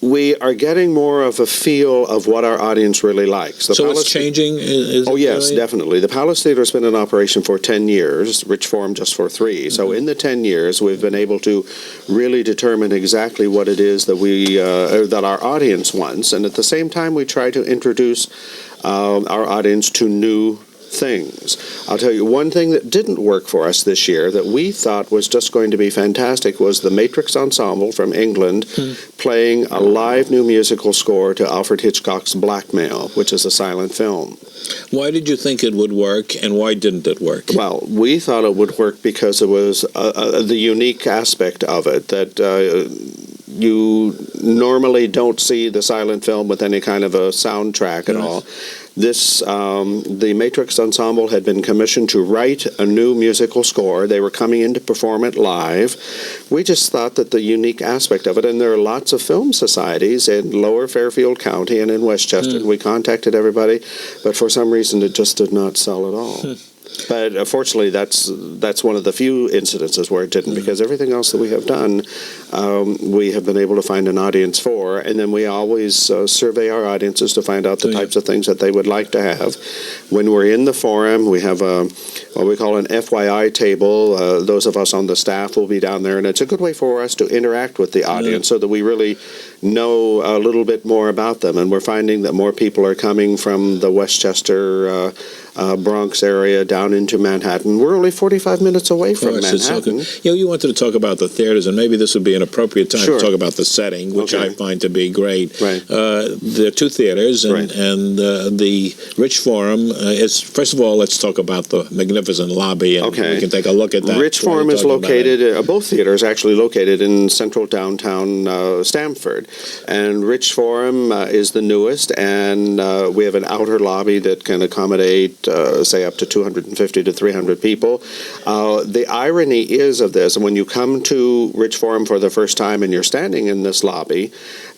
we are getting more of a feel of what our audience really likes. So it's changing? Oh, yes, definitely. The Palace Theatre has been in operation for 10 years, Rich Forum just for 3. So in the 10 years, we've been able to really determine exactly what it is that that our audience wants. And at the same time, we try to introduce our audience to new things. I'll tell you, one thing that didn't work for us this year that we thought was just going to be fantastic was the Matrix Ensemble from England playing a live new musical score to Alfred Hitchcock's Blackmail, which is a silent film. Why did you think it would work, and why didn't it work? Well, we thought it would work because it was the unique aspect of it, that you normally don't see the silent film with any kind of a soundtrack at all. This, the Matrix Ensemble had been commissioned to write a new musical score. They were coming in to perform it live. We just thought that the unique aspect of it, and there are lots of film societies in Lower Fairfield County and in Westchester. We contacted everybody, but for some reason it just did not sell at all. But fortunately, that's one of the few incidences where it didn't, because everything else that we have done, we have been able to find an audience for, and then we always survey our audiences to find out the types of things that they would like to have. When we're in the forum, we have what we call an FYI table. Those of us on the staff will be down there, and it's a good way for us to interact with the audience so that we really know a little bit more about them. And we're finding that more people are coming from the Westchester Bronx area down into Manhattan. We're only 45 minutes away from Manhattan. You wanted to talk about the theaters, and maybe this would be an appropriate time to talk about the setting, which I find to be great. There are 2 theaters, and the Rich Forum is, first of all, let's talk about the magnificent lobby, and we can take a look at that. Rich Forum is located, both theaters actually located in central downtown Stamford. And Rich Forum is the newest, and we have an outer lobby that can accommodate say up to 250 to 300 people. The irony is of this, and when you come to Rich Forum for the first time and you're standing in this lobby,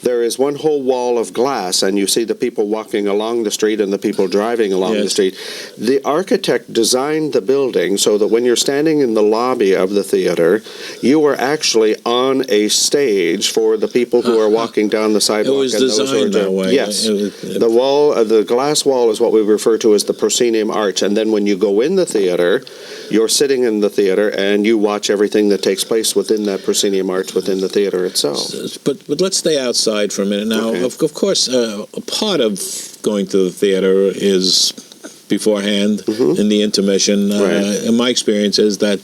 there is one whole wall of glass, and you see the people walking along the street and the people driving along the street. The architect designed the building so that when you're standing in the lobby of the theater, you are actually on a stage for the people who are walking down the sidewalk. It was designed that way. Yes. The wall, the glass wall is what we refer to as the proscenium arch, and then when you go in the theater, you're sitting in the theater and you watch everything that takes place within that proscenium arch within the theater itself. But let's stay outside for a minute. Now, of course, a part of going to the theater is beforehand in the intermission. And my experience is that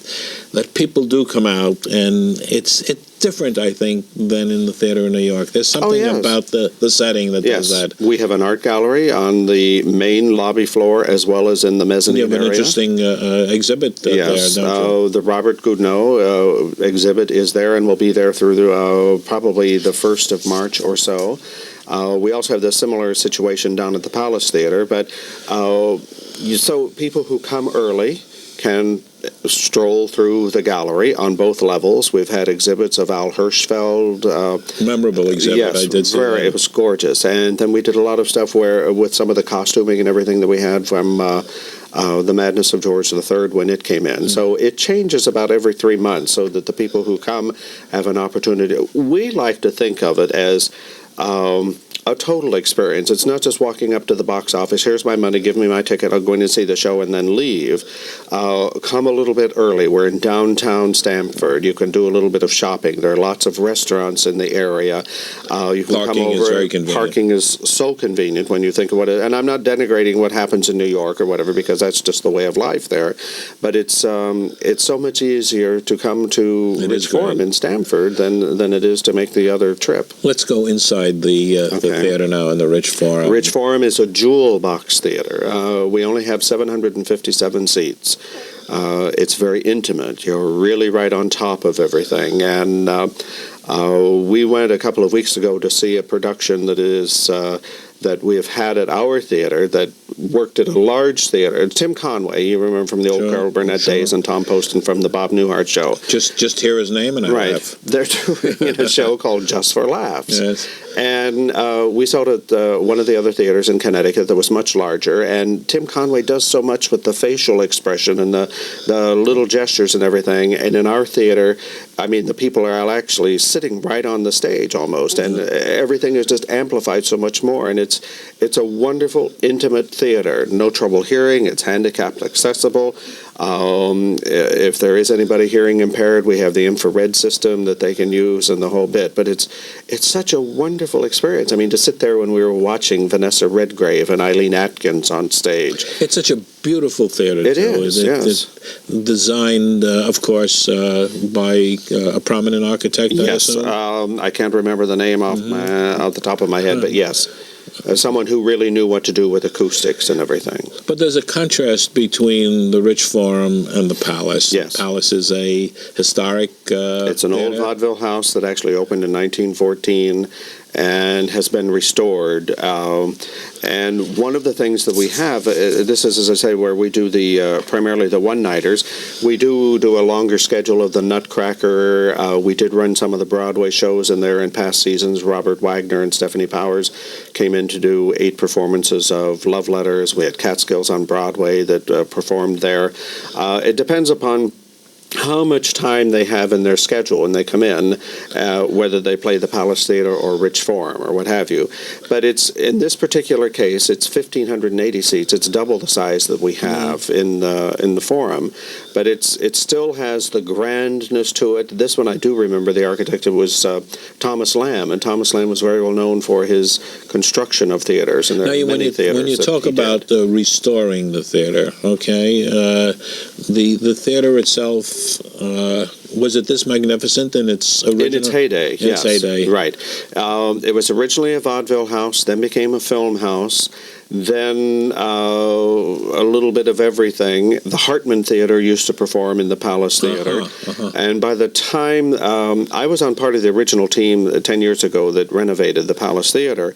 people do come out, and it's different, I think, than in the theater in New York. There's something about the setting that does that. We have an art gallery on the main lobby floor as well as in the mezzanine area. You have an interesting exhibit there, don't you? The Robert Goudneau exhibit is there and will be there through probably the 1st of March or so. We also have the similar situation down at the Palace Theatre, but so people who come early can stroll through the gallery on both levels. We've had exhibits of Al Hirschfeld. Memorable exhibit, yes, I did see that. It was gorgeous. And then we did a lot of stuff with some of the costuming and everything that we had from The Madness of George III when it came in. So it changes about every 3 months so that the people who come have an opportunity. We like to think of it as a total experience. It's not just walking up to the box office, here's my money, give me my ticket, I'll go in and see the show and then leave. Come a little bit early. We're in downtown Stamford. You can do a little bit of shopping. There are lots of restaurants in the area. You can Parking come over. is very convenient. Parking is so convenient when you think of what it, and I'm not denigrating what happens in New York or whatever, because that's just the way of life there. But it's so much easier to come to Rich Forum in Stamford than it is to make the other trip. Let's go inside the theater now in the Rich Forum. Rich Forum is a jewel box theater. We only have 757 seats. It's very intimate. You're really right on top of everything. And we went a couple of weeks ago to see a production that we have had at our theater that worked at a large theater. Tim Conway, you remember from the old Carol Burnett days, and Tom Poston from the Bob Newhart show. Just hear his name and I laugh. They're doing a show called Just for Laughs. Yes. And we saw it at one of the other theaters in Connecticut that was much larger. And Tim Conway does so much with the facial expression and the little gestures and everything. And in our theater, I mean, the people are actually sitting right on the stage almost, and everything is just amplified so much more. And it's a wonderful, intimate theater. No trouble hearing. It's handicapped accessible. If there is anybody hearing impaired, we have the infrared system that they can use and the whole bit. But it's such a wonderful experience. I mean, to sit there when we were watching Vanessa Redgrave and Eileen Atkins on stage. It's such a beautiful theater. It is, yes. It's designed, of course, by a prominent architect. Yes, I can't remember the name off the top of my head, but yes. Someone who really knew what to do with acoustics and everything. But there's a contrast between the Rich Forum and the Palace. Yes. The Palace is a historic It's an old vaudeville house that actually opened in 1914 and has been restored. And one of the things that we have, this is, as I say, where we do the primarily the one-nighters. We do a longer schedule of the Nutcracker. We did run some of the Broadway shows in there in past seasons. Robert Wagner and Stephanie Powers came in to do 8 performances of Love Letters. We had Catskills on Broadway that performed there. It depends upon how much time they have in their schedule when they come in, whether they play the Palace Theater or Rich Forum or what have you. But it's in this particular case, it's 1,580 seats. It's double the size that we have in the Forum, but it still has the grandness to it. This one I do remember. The architect was Thomas Lamb, and Thomas Lamb was very well known for his construction of theaters. And there are many theaters. When you talk about restoring the theater, okay, the theater itself. Was it this magnificent in its original? In its heyday, yes. Its heyday. Right. It was originally a vaudeville house, then became a film house, then a little bit of everything. The Hartman Theater used to perform in the Palace Theater. And by the time I was on part of the original team 10 years ago that renovated the Palace Theater,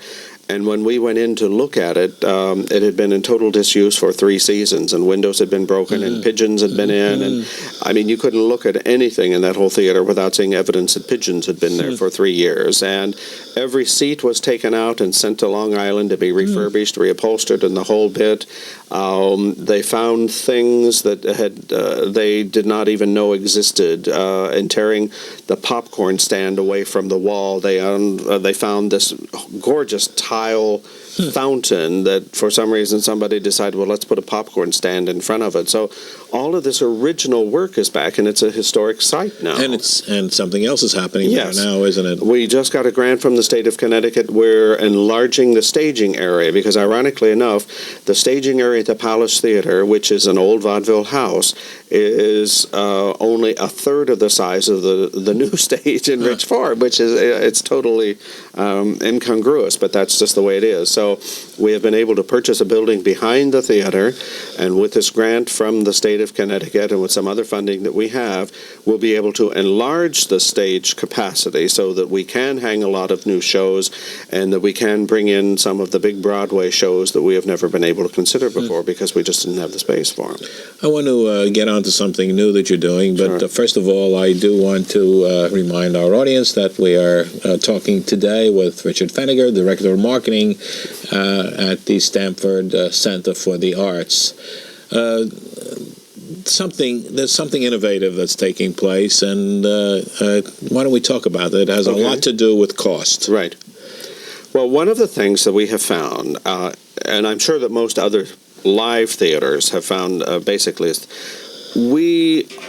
and when we went in to look at it, it had been in total disuse for 3 seasons, and windows had been broken, and pigeons had been in, and I mean, you couldn't look at anything in that whole theater without seeing evidence that pigeons had been there for 3 years. And every seat was taken out and sent to Long Island to be refurbished, reupholstered, and the whole bit. They found things that they did not even know existed. In tearing the popcorn stand away from the wall, they found this gorgeous tile fountain that for some reason somebody decided, well, let's put a popcorn stand in front of it. So all of this original work is back, and it's a historic site now. And something else is happening there now, isn't it? We just got a grant from the state of Connecticut. We're enlarging the staging area because, ironically enough, the staging area at the Palace Theater, which is an old vaudeville house, is only a third of the size of the new stage in Rich Forum, which is it's totally incongruous, but that's just the way it is. So we have been able to purchase a building behind the theater, and with this grant from the state of Connecticut and with some other funding that we have, we'll be able to enlarge the stage capacity so that we can hang a lot of new shows and that we can bring in some of the big Broadway shows that we have never been able to consider before because we just didn't have the space for them. I want to get on to something new that you're doing, but first of all, I do want to remind our audience that we are talking today with Richard Pheneger, Director of Marketing at the Stamford Center for the Arts. There's something innovative that's taking place, and why don't we talk about it? It has a lot to do with cost. Right. Well, one of the things that we have found, and I'm sure that most other live theaters have found basically, is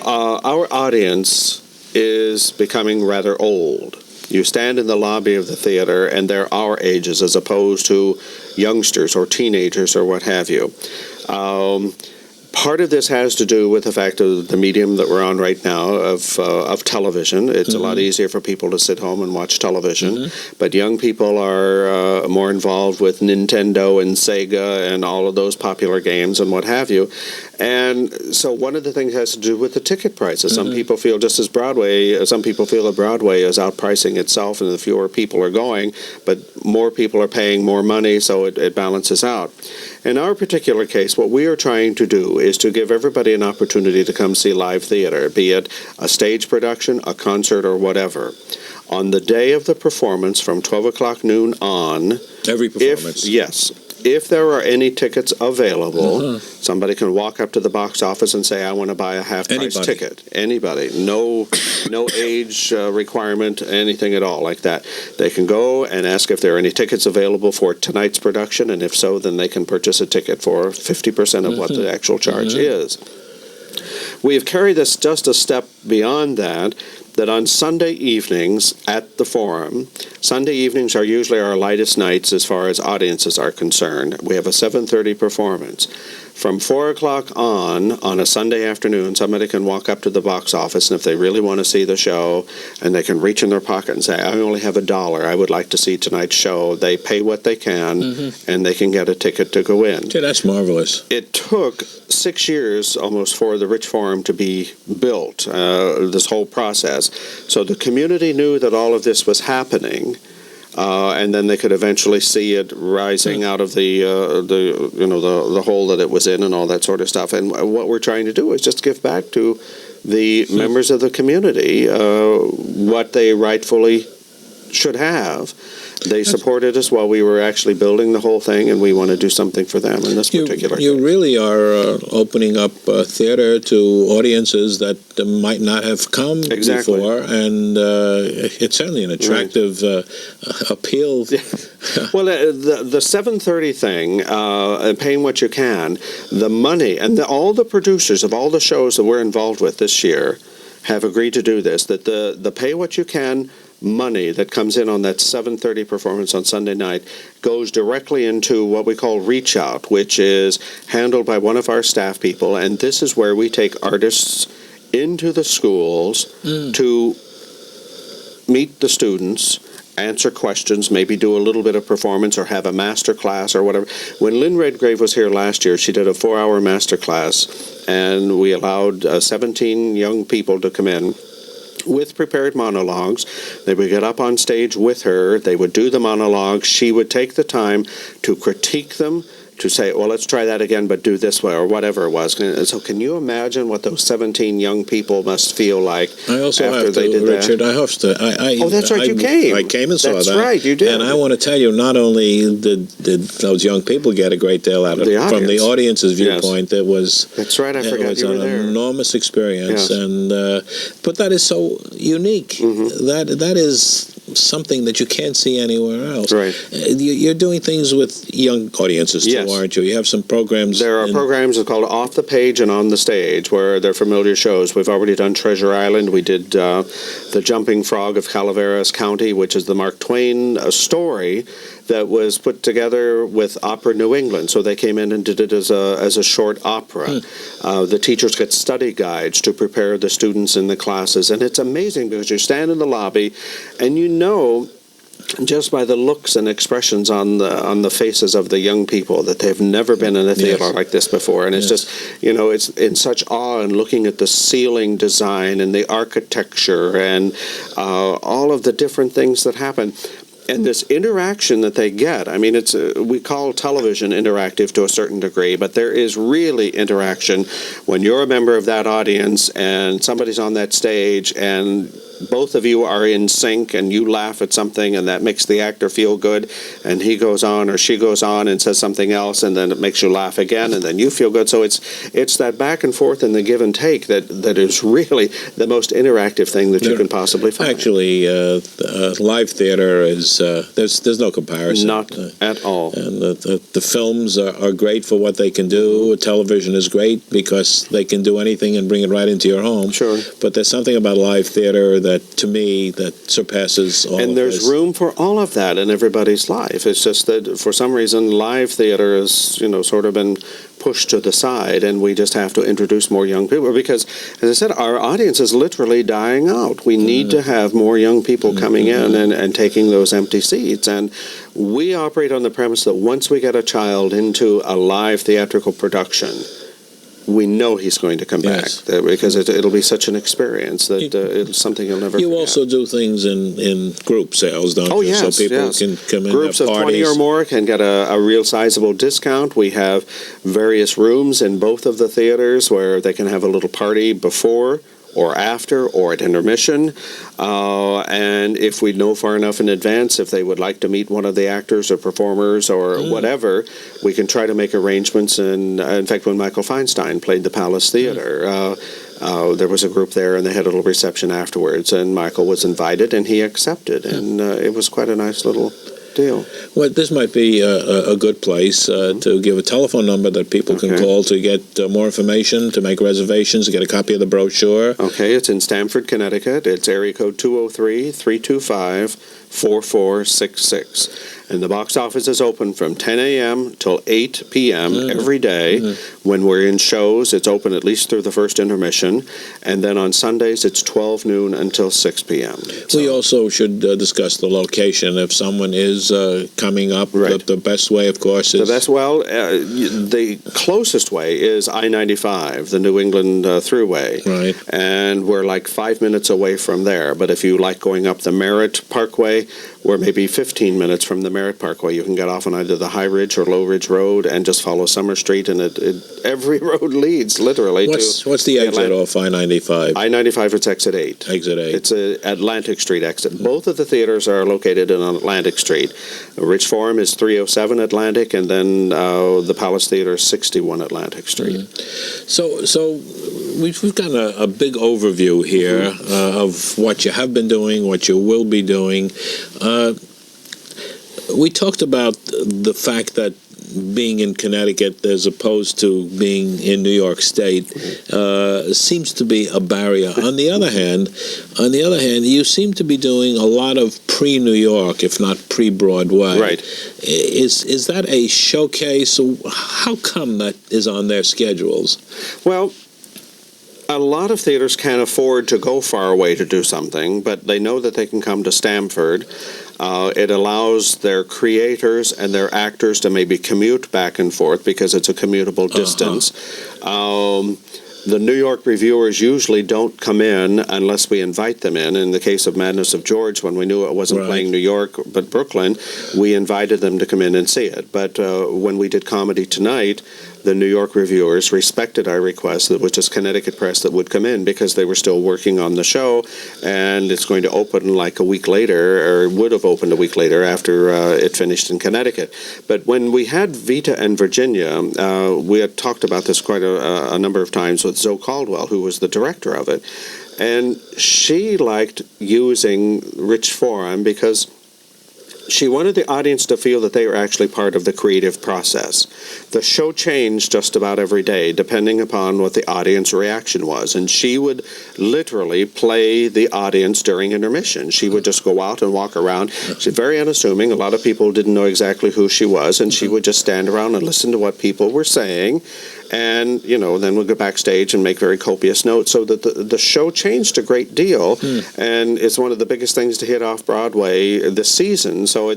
our audience is becoming rather old. You stand in the lobby of the theater, and they're our ages as opposed to youngsters or teenagers or what have you. Part of this has to do with the fact of the medium that we're on right now of television. It's a lot easier for people to sit home and watch television, but young people are more involved with Nintendo and Sega and all of those popular games and what have you. And so one of the things has to do with the ticket prices. Some people feel, just as Broadway, some people feel that Broadway is outpricing itself and the fewer people are going, but more people are paying more money, so it balances out. In our particular case, what we are trying to do is to give everybody an opportunity to come see live theater, be it a stage production, a concert, or whatever. on the day of the performance from 12 o'clock noon on. Every performance. If there are any tickets available, somebody can walk up to the box office and say, I want to buy a half-price ticket. Anybody. No age requirement, anything at all like that. They can go and ask if there are any tickets available for tonight's production, and if so, then they can purchase a ticket for 50% of what the actual charge is. We have carried this just a step beyond that on Sunday evenings at the Forum, Sunday evenings are usually our lightest nights as far as audiences are concerned. We have a 7:30 performance. From 4 o'clock on a Sunday afternoon, somebody can walk up to the box office, and if they really want to see the show, and they can reach in their pocket and say, I only have $1, I would like to see tonight's show. They pay what they can, and they can get a ticket to go in. Yeah, that's marvelous. It took 6 years almost for the Rich Forum to be built, this whole process. So the community knew that all of this was happening. And then they could eventually see it rising out of the hole that it was in and all that sort of stuff. And what we're trying to do is just give back to the members of the community what they rightfully should have. They supported us while we were actually building the whole thing, and we want to do something for them in this particular case. You really are opening up theater to audiences that might not have come before, and it's certainly an attractive appeal. Well, the 7:30 thing, paying what you can, the money, and all the producers of all the shows that we're involved with this year have agreed to do this, that the pay what you can money that comes in on that 7:30 performance on Sunday night goes directly into what we call Reach Out, which is handled by one of our staff people, and this is where we take artists into the schools to meet the students, answer questions, maybe do a little bit of performance or have a master class or whatever. When Lynn Redgrave was here last year, she did a 4-hour master class, and we allowed 17 young people to come in with prepared monologues. They would get up on stage with her. They would do the monologues. She would take the time to critique them, to say, well, let's try that again, but do this way, or whatever it was. And so can you imagine what those 17 young people must feel like after they did Richard, that? I have to. Oh, that's right, you came. I came and saw that. That's right, you did. And I want to tell you, not only did those young people get a great deal out of it, from the audience's viewpoint, it was... That's right, I forgot you were there. It was an enormous experience, and but that is so unique. That is something that you can't see anywhere else. Right. You're doing things with young audiences too, aren't you? You have some programs. There are programs called Off the Page and On the Stage, where they're familiar shows. We've already done Treasure Island. We did The Jumping Frog of Calaveras County, which is the Mark Twain story that was put together with Opera New England. So they came in and did it as a short opera. The teachers get study guides to prepare the students in the classes. And it's amazing because you stand in the lobby and you know just by the looks and expressions on the faces of the young people that they've never been in a theater like this before. And it's just, it's in such awe, and looking at the ceiling design and the architecture and all of the different things that happen. And this interaction that they get, I mean, we call television interactive to a certain degree, but there is really interaction when you're a member of that audience and somebody's on that stage and both of you are in sync and you laugh at something and that makes the actor feel good, and he goes on or she goes on and says something else and then it makes you laugh again and then you feel good. So it's that back and forth and the give and take that is really the most interactive thing that you can possibly find. Actually, live theater is there's no comparison. Not at all. And the films are great for what they can do. Television is great because they can do anything and bring it right into your home. Sure. But there's something about live theater that, to me, that surpasses all of this. And there's room for all of that in everybody's life. It's just that for some reason live theater has, sort of been pushed to the side, and we just have to introduce more young people because, as I said, our audience is literally dying out. We need to have more young people coming in and taking those empty seats. And we operate on the premise that once we get a child into a live theatrical production, we know he's going to come back because it'll be such an experience that it's something you'll never forget. You also do things in group sales, don't you? Oh, yes. So people can come in. Groups of 20 or more can get a real sizable discount. We have various rooms in both of the theaters where they can have a little party before or after or at intermission. And if we know far enough in advance if they would like to meet one of the actors or performers or whatever, we can try to make arrangements. And in fact, when Michael Feinstein played the Palace Theater, there was a group there, and they had a little reception afterwards, and Michael was invited, and he accepted, and it was quite a nice little deal. Well, this might be a good place to give a telephone number that people can call to get more information, to make reservations, to get a copy of the brochure. Okay, it's in Stamford, Connecticut. It's area code 203-325-4466. And the box office is open from 10 a.m. till 8 p.m. every day. When we're in shows, it's open at least through the first intermission. And then on Sundays, it's 12 noon until 6 p.m. We also should discuss the location. If someone is coming up, the best way, of course, is... the closest way is I-95, the New England Thruway. Right. And we're like 5 minutes away from there. But if you like going up the Merritt Parkway, we're maybe 15 minutes from the Merritt Parkway. You can get off on either the High Ridge or Low Ridge Road and just follow Summer Street, and every road leads literally to... What's the exit off I-95? I-95, it's exit 8. Exit 8. It's a Atlantic Street exit. Both of the theaters are located on Atlantic Street. Rich Forum is 307 Atlantic, and then the Palace Theater is 61 Atlantic Street. So we've gotten a big overview here of what you have been doing, what you will be doing. We talked about the fact that being in Connecticut as opposed to being in New York State seems to be a barrier. On the other hand, you seem to be doing a lot of pre-New York, if not pre-Broadway. Right. Is that a showcase? How come that is on their schedules? Well, a lot of theaters can't afford to go far away to do something, but they know that they can come to Stamford. It allows their creators and their actors to maybe commute back and forth because it's a commutable distance. The New York reviewers usually don't come in unless we invite them in. In the case of Madness of George, when we knew it wasn't playing New York but Brooklyn, we invited them to come in and see it. But when we did Comedy Tonight, the New York reviewers respected our request that it was just Connecticut Press that would come in because they were still working on the show, and it's going to open like a week later, or would have opened a week later after it finished in Connecticut. But when we had Vita and Virginia, we had talked about this quite a number of times with Zoe Caldwell, who was the director of it, and she liked using Rich Forum because she wanted the audience to feel that they were actually part of the creative process. The show changed just about every day, depending upon what the audience reaction was. And she would literally play the audience during intermission. She would just go out and walk around. She's very unassuming. A lot of people didn't know exactly who she was, and she would just stand around and listen to what people were saying. And, then we'll go backstage and make very copious notes. So that the show changed a great deal, and it's one of the biggest things to hit off Broadway this season. So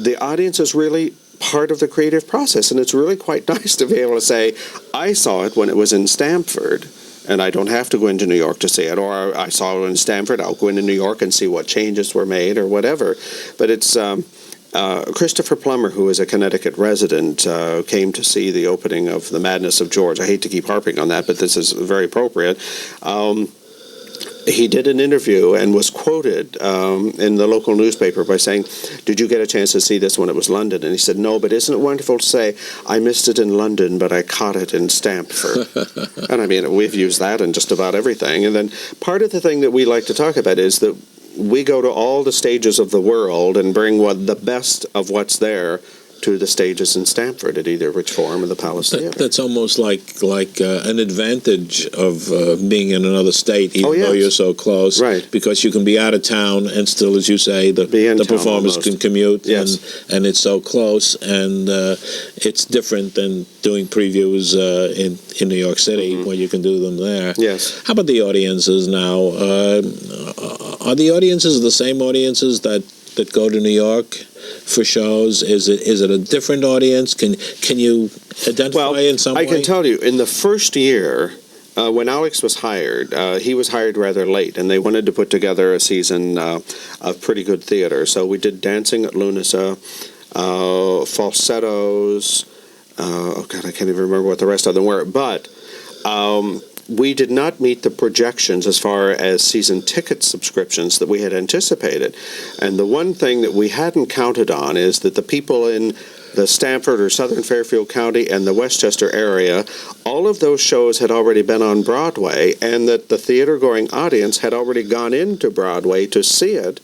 the audience is really part of the creative process, and it's really quite nice to be able to say, I saw it when it was in Stamford, and I don't have to go into New York to see it, or I saw it in Stamford, I'll go into New York and see what changes were made or whatever. But it's... Christopher Plummer, who is a Connecticut resident, came to see the opening of The Madness of George. I hate to keep harping on that, but this is very appropriate. He did an interview and was quoted in the local newspaper by saying, "Did you get a chance to see this when it was London?" And he said, "No, but isn't it wonderful to say, I missed it in London, but I caught it in Stamford." And I mean, we've used that in just about everything. And then part of the thing that we like to talk about is that we go to all the stages of the world and bring the best of what's there to the stages in Stamford at either Rich Forum or the Palace Theater. That's almost like an advantage of being in another state, even though you're so close. Right. Because you can be out of town and still, as you say, the performers can commute, and it's so close, and it's different than doing previews in New York City when you can do them there. Yes. How about the audiences now? Are the audiences the same audiences that go to New York for shows? Is it a different audience? Can you identify in some way? I can tell you, in the first year, when Alex was hired, he was hired rather late, and they wanted to put together a season of pretty good theater. So we did Dancing at Lunasa, Falsettos. I can't even remember what the rest of them were. But we did not meet the projections as far as season ticket subscriptions that we had anticipated. And the one thing that we hadn't counted on is that the people in the Stamford or Southern Fairfield County and the Westchester area, all of those shows had already been on Broadway, and that the theater-going audience had already gone into Broadway to see it.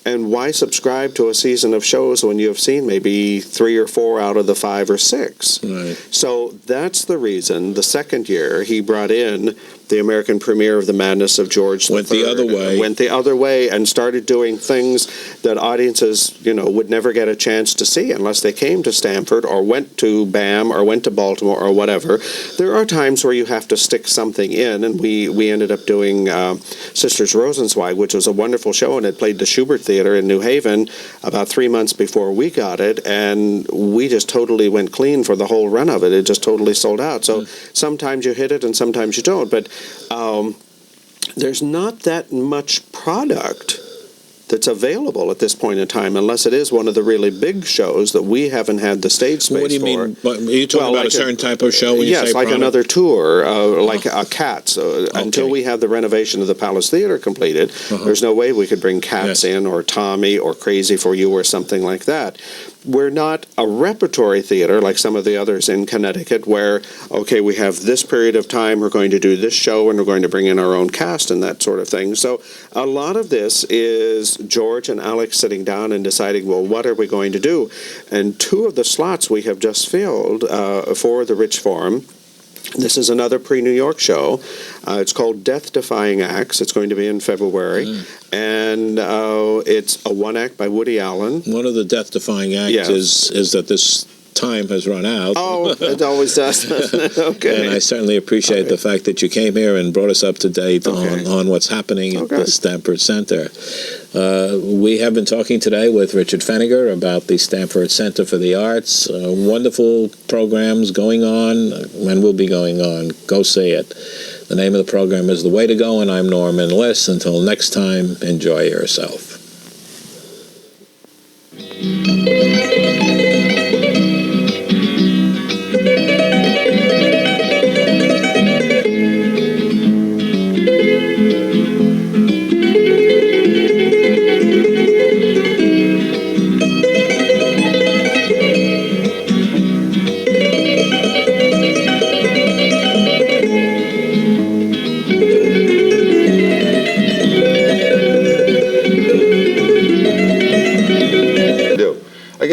And why subscribe to a season of shows when you have seen maybe 3 or 4 out of the 5 or 6? Right. So that's the reason the second year he brought in the American premiere of The Madness of George Went the other way. Went the other way and started doing things that audiences, would never get a chance to see unless they came to Stamford or went to BAM or went to Baltimore or whatever. There are times where you have to stick something in, and we ended up doing Sisters Rosenzweig, which was a wonderful show, and it played the Schubert Theater in New Haven about 3 months before we got it, and we just totally went clean for the whole run of it. It just totally sold out. So sometimes you hit it and sometimes you don't, but there's not that much product that's available at this point in time, unless it is one of the really big shows that we haven't had the stage space for. What do you mean? Are you talking about a certain type of show? When yes, you say like product? another tour, like a Cats. Until we have the renovation of the Palace Theater completed, there's no way we could bring Cats in, or Tommy, or Crazy for You, or something like that. We're not a repertory theater like some of the others in Connecticut where, okay, we have this period of time, we're going to do this show, and we're going to bring in our own cast and that sort of thing. So a lot of this is George and Alex sitting down and deciding, well, what are we going to do? And 2 of the slots we have just filled for the Rich Forum. This is another pre-New York show. It's called Death Defying Acts. It's going to be in February. And it's a one-act by Woody Allen. One of the death-defying acts is that this time has run out. Oh, it always does, doesn't it? Okay. And I certainly appreciate the fact that you came here and brought us up to date on what's happening at the Stamford Center. We have been talking today with Richard Pheneger about the Stamford Center for the Arts. Wonderful programs going on and will be going on. Go see it. The name of the program is The Way to Go, and I'm Norman Liss. Until next time, enjoy yourself.